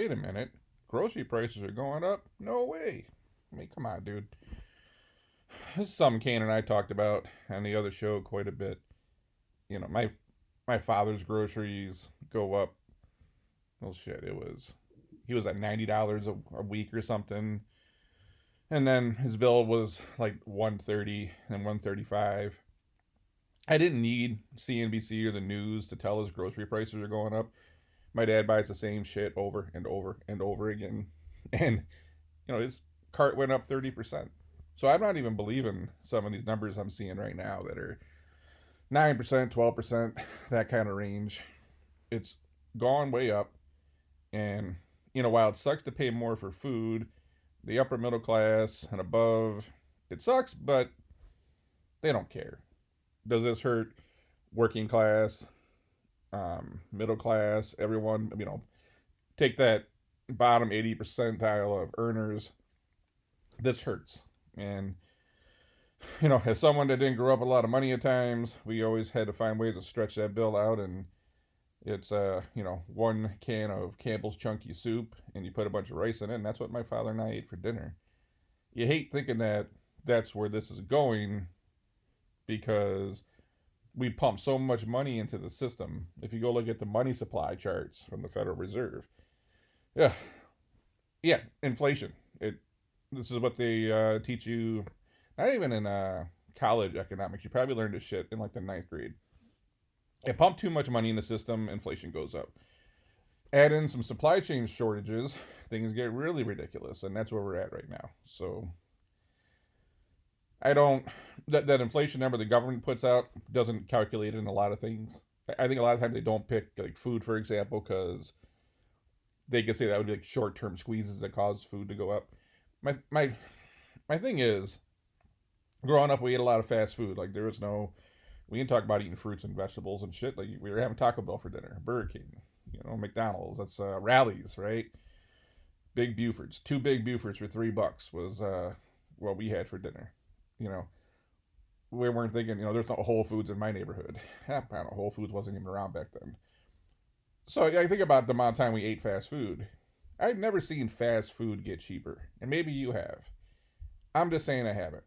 wait a minute, grocery prices are going up? No way. I mean, come on, dude. This is something Kane and I talked about on the other show quite a bit. My father's groceries go up. Well, shit, he was at $90 a week or something, and then his bill was like 130 and 135. I didn't need CNBC or the news to tell his grocery prices are going up. My dad buys the same shit over and over and over again, and his cart went up 30%. So I'm not even believing some of these numbers I'm seeing right now that are 9%, 12%, that kind of range. It's gone way up. And, while it sucks to pay more for food, the upper middle class and above, it sucks, but they don't care. Does this hurt working class, middle class, everyone? Take that bottom 80 percentile of earners. This hurts. And, as someone that didn't grow up with a lot of money at times, we always had to find ways to stretch that bill out. And it's, one can of Campbell's Chunky Soup, and you put a bunch of rice in it, and that's what my father and I ate for dinner. You hate thinking that that's where this is going because we pump so much money into the system. If you go look at the money supply charts from the Federal Reserve, yeah, yeah, inflation. This is what they teach you. Not even in college economics. You probably learned this shit in like the ninth grade. You pump too much money in the system, inflation goes up. Add in some supply chain shortages, things get really ridiculous, and that's where we're at right now. So I don't that inflation number the government puts out doesn't calculate in a lot of things. I think a lot of times they don't pick like food, for example, because they could say that would be like short-term squeezes that cause food to go up. My thing is, growing up, we ate a lot of fast food. Like we didn't talk about eating fruits and vegetables and shit. Like we were having Taco Bell for dinner, Burger King, McDonald's. That's Rallies, right? Big Bufords, 2 big Bufords for $3 was what we had for dinner. We weren't thinking, there's no Whole Foods in my neighborhood. I don't know, Whole Foods wasn't even around back then. So I think about the amount of time we ate fast food. I've never seen fast food get cheaper, and maybe you have. I'm just saying I haven't.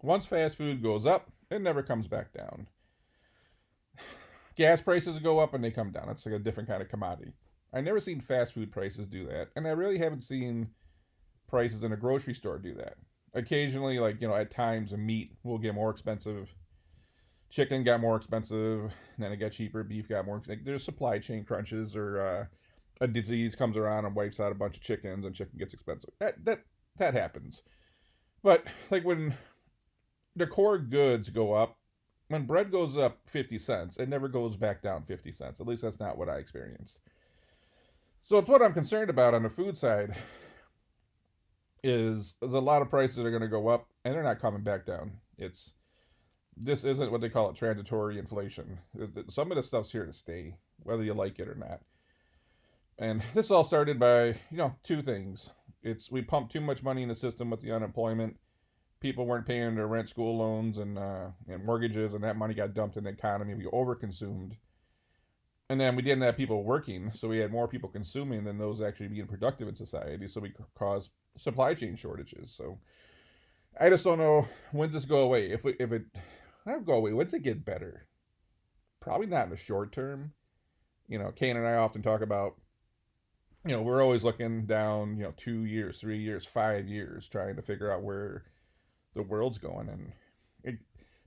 Once fast food goes up, it never comes back down. Gas prices go up and they come down. It's like a different kind of commodity. I've never seen fast food prices do that, and I really haven't seen prices in a grocery store do that. Occasionally, at times, meat will get more expensive. Chicken got more expensive, and then it got cheaper. Beef got more expensive. There's supply chain crunches, or a disease comes around and wipes out a bunch of chickens, and chicken gets expensive. That happens. But when the core goods go up, when bread goes up 50 cents, it never goes back down 50 cents. At least that's not what I experienced. So it's what I'm concerned about on the food side is there's a lot of prices that are going to go up and they're not coming back down. This isn't what they call it, transitory inflation. Some of this stuff's here to stay, whether you like it or not. And this all started by, two things. We pumped too much money in the system with the unemployment. People weren't paying their rent, school loans, and mortgages, and that money got dumped in the economy. We overconsumed. And then we didn't have people working, so we had more people consuming than those actually being productive in society, so we caused supply chain shortages. So I just don't know, when does this go away? If it not go away, when's it get better? Probably not in the short term. Kane and I often talk about, we're always looking down, 2 years, 3 years, 5 years, trying to figure out where the world's going. And do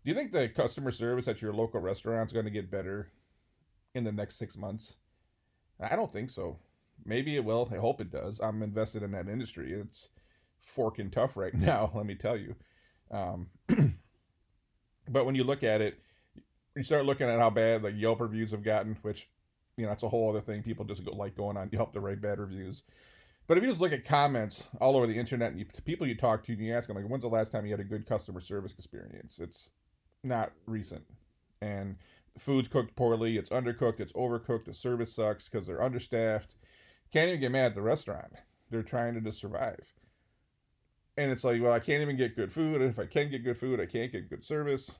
you think the customer service at your local restaurant is going to get better in the next 6 months? I don't think so. Maybe it will. I hope it does. I'm invested in that industry. It's forking tough right now, let me tell you. But when you look at it, you start looking at how bad Yelp reviews have gotten, which, that's a whole other thing. People just going on Yelp to write bad reviews. But if you just look at comments all over the internet, and people you talk to, and you ask them, when's the last time you had a good customer service experience? It's not recent. And food's cooked poorly, it's undercooked, it's overcooked, the service sucks because they're understaffed. Can't even get mad at the restaurant. They're trying to just survive. And it's like, well, I can't even get good food. And if I can get good food, I can't get good service.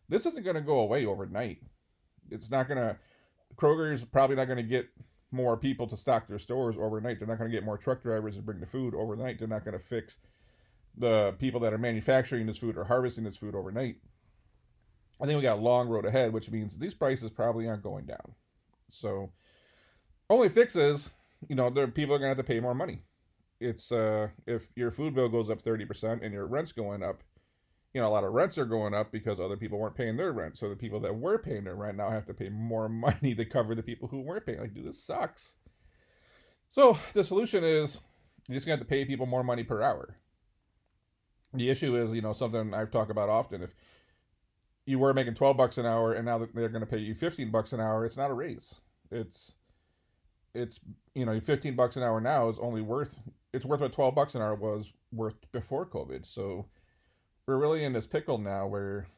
This isn't going to go away overnight. It's not going to, Kroger's probably not going to get more people to stock their stores overnight. They're not going to get more truck drivers to bring the food overnight. They're not going to fix the people that are manufacturing this food or harvesting this food overnight. I think we got a long road ahead, which means these prices probably aren't going down. So, only fix is, the people are going to have to pay more money. It's if your food bill goes up 30% and your rent's going up, a lot of rents are going up because other people weren't paying their rent. So the people that were paying their rent now have to pay more money to cover the people who weren't paying. Like, dude, this sucks. So the solution is you just got to pay people more money per hour. The issue is, something I've talked about often. If you were making $12 an hour and now that they're going to pay you $15 an hour, it's not a raise. It's $15 an hour now is only worth what $12 an hour was worth before COVID. So we're really in this pickle now where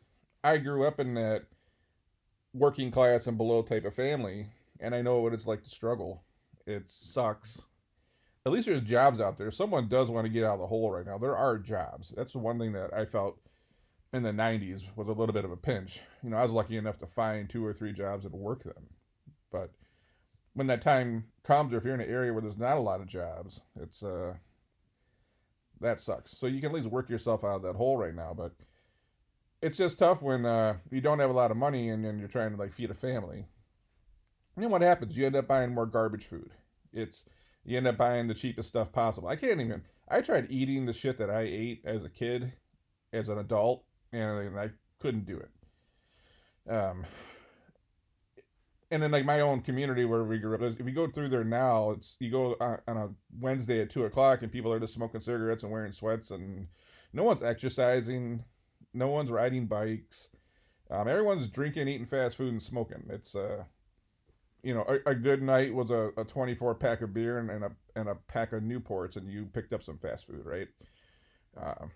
I grew up in that working class and below type of family, and I know what it's like to struggle. It sucks. At least there's jobs out there. If someone does want to get out of the hole right now, there are jobs. That's the one thing that I felt in the 90s was a little bit of a pinch. I was lucky enough to find 2 or 3 jobs and work them. But when that time comes, or if you're in an area where there's not a lot of jobs, it's that sucks. So you can at least work yourself out of that hole right now, but it's just tough when you don't have a lot of money and then you're trying to like feed a family. And then what happens? You end up buying more garbage food. You end up buying the cheapest stuff possible. I tried eating the shit that I ate as a kid, as an adult, and I couldn't do it. And then like my own community where we grew up, if you go through there now, you go on a Wednesday at 2:00 and people are just smoking cigarettes and wearing sweats, and no one's exercising, no one's riding bikes, everyone's drinking, eating fast food, and smoking. It's a good night was a 24 pack of beer and a pack of Newports, and you picked up some fast food, right? Uh,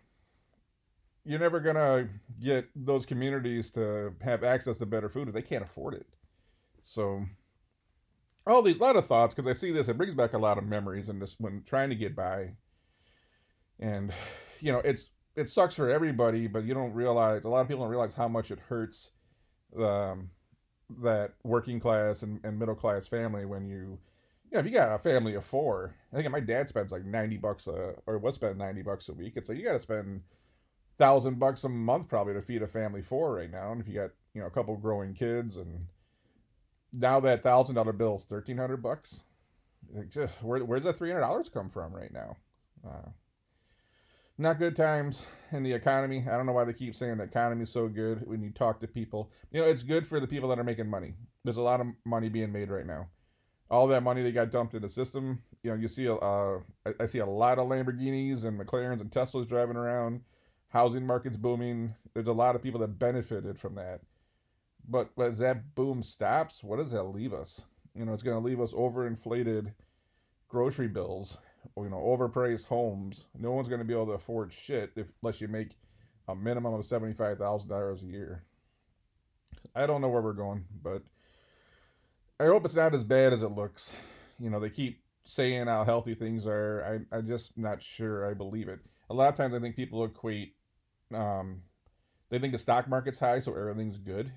you're never gonna get those communities to have access to better food if they can't afford it. So all these lot of thoughts because I see this, it brings back a lot of memories and this when trying to get by, and it sucks for everybody, but you don't realize a lot of people don't realize how much it hurts um, that working class and middle class family when if you got a family of 4. I think my dad spends like $90 or was spending $90 a week. It's like you got to spend $1,000 a month probably to feed a family 4 right now, and if you got a couple growing kids, and now that $1,000 bill is $1,300. Where's that $300 come from right now? Uh, Not good times in the economy. I don't know why they keep saying the economy is so good when you talk to people. It's good for the people that are making money. There's a lot of money being made right now. All that money they got dumped in the system. You see, I see a lot of Lamborghinis and McLarens and Teslas driving around. Housing market's booming. There's a lot of people that benefited from that. But as that boom stops, what does that leave us? It's going to leave us overinflated grocery bills, overpriced homes. No one's going to be able to afford shit unless you make a minimum of $75,000 a year. I don't know where we're going, but I hope it's not as bad as it looks. They keep saying how healthy things are. I'm just not sure I believe it. A lot of times I think people equate, they think the stock market's high, so everything's good.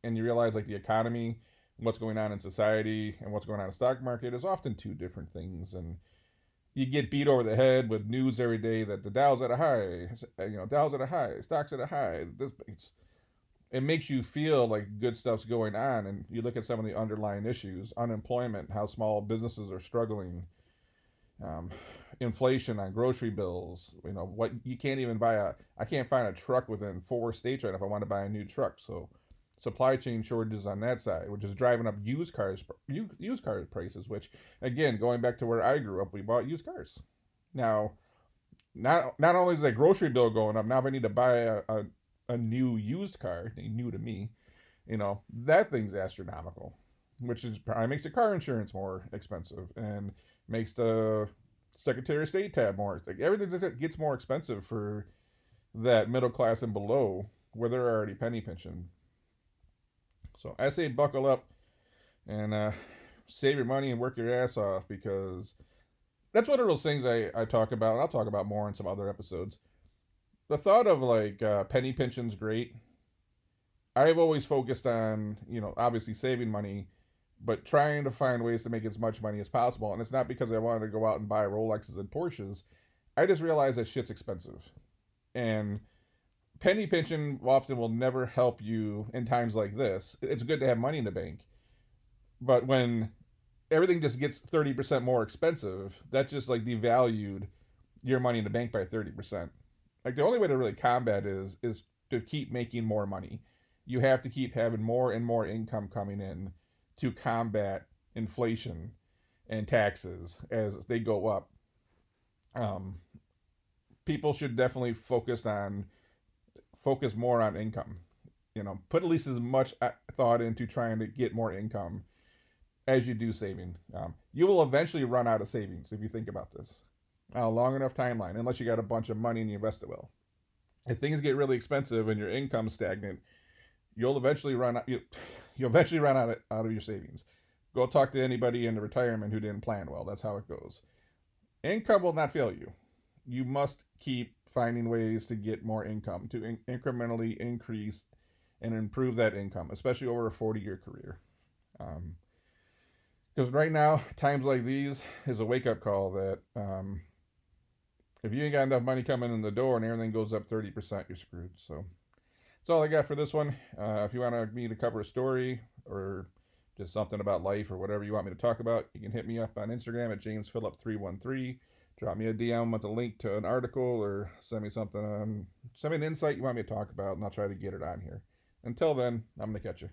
And you realize like the economy, what's going on in society, and what's going on in the stock market is often 2 different things. And you get beat over the head with news every day that the Dow's at a high, Dow's at a high, stocks at a high. It makes you feel like good stuff's going on, and you look at some of the underlying issues: unemployment, how small businesses are struggling, inflation on grocery bills. What you can't even I can't find a truck within 4 states right now if I want to buy a new truck. So supply chain shortages on that side, which is driving up used car prices. Which, again, going back to where I grew up, we bought used cars. Now, not only is that grocery bill going up, now if I need to buy a new used car, new to me, that thing's astronomical, which is probably makes the car insurance more expensive and makes the Secretary of State tab more. Like everything gets more expensive for that middle class and below, where they're already penny pinching. So I say buckle up and save your money and work your ass off, because that's one of those things I talk about. And I'll talk about more in some other episodes. The thought of like penny pinching's great. I've always focused on, obviously saving money, but trying to find ways to make as much money as possible. And it's not because I wanted to go out and buy Rolexes and Porsches. I just realized that shit's expensive. And penny pinching often will never help you in times like this. It's good to have money in the bank. But when everything just gets 30% more expensive, that just like devalued your money in the bank by 30%. Like the only way to really combat is to keep making more money. You have to keep having more and more income coming in to combat inflation and taxes as they go up. Um, People should definitely focus more on income. Put at least as much thought into trying to get more income as you do saving. You will eventually run out of savings if you think about this. A long enough timeline, unless you got a bunch of money and you invest it well. If things get really expensive and your income's stagnant, you'll eventually run out. You'll eventually run out of your savings. Go talk to anybody in the retirement who didn't plan well. That's how it goes. Income will not fail you. You must keep finding ways to get more income to incrementally increase and improve that income, especially over a 40-year career. Because right now, times like these is a wake up call that if you ain't got enough money coming in the door and everything goes up 30%, you're screwed. So that's all I got for this one. If you want me to cover a story or just something about life or whatever you want me to talk about, you can hit me up on Instagram at JamesPhillip313. Drop me a DM with a link to an article or send me something send me an insight you want me to talk about, and I'll try to get it on here. Until then, I'm going to catch you.